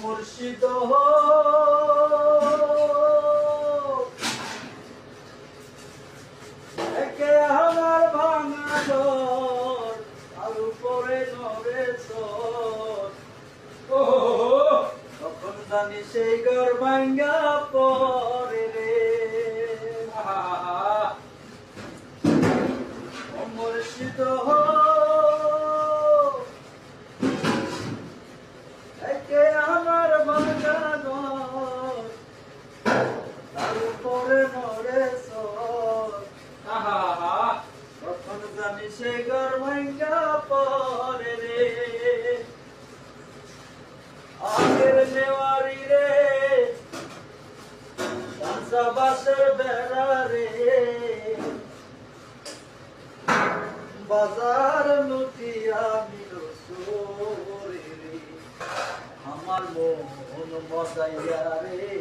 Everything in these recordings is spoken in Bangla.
মুর্শিদ একে আমার ভাঙা ঘর আর উপরে নড়েছ তখন জানি সেই ঘর ভাঙ্গা পরে রে মুর্শিদ একে আমার ভাঙা ঘর তার উপরে নড়েছ তখন জানি সে ঘর ভাঙ্গা পরে রে আগের নেওয়ারি রে কাঁচা বাসের বেড়া রে বাজার লুটিয়া মিল রে আমার মন মজাইয়া রে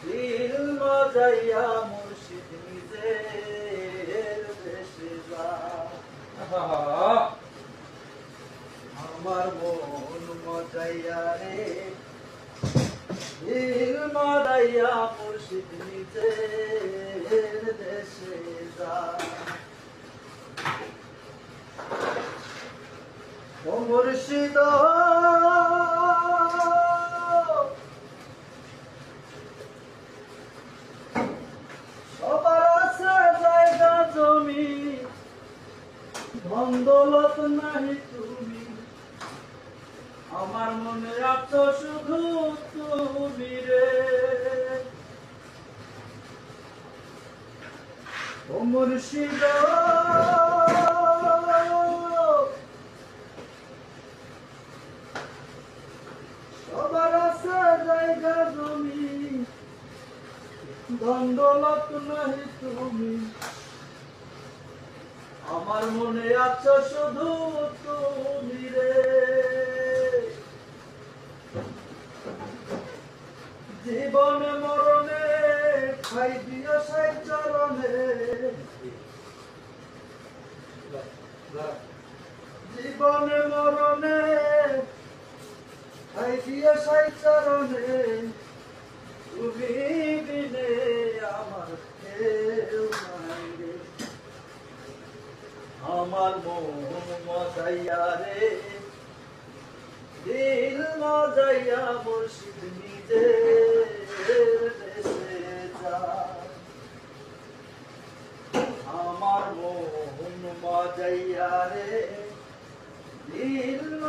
দিল মজাইয়া মুর্শিদ নিজের দেশে যা আমার মন মজাইয়া রে দিল মজাইয়া মুর্শিদ নিজের দেশে যা ও মুর্শিদ সবার আছে জায়গা জমি ধন দৌলত নাহি তুমি আমার মনে আছো শুধু তুমি রে ও মুর্শিদ সবার আছে জায়গা জমি ধন দৌলত নাহি তুমি আমার মনে আছো শুধু তুমি রে জীবনে মরণে খাই দিও সাই চরণে জীবনে মরণে খাই দিও সাই চরণে তুমি বিনে আমার কেউ নাই রে আমার মন মজাইয়া রে দিল মজাইয়া মুর্শিদ নিজের দেশে যা আমার মন মজাইয়া রে দিল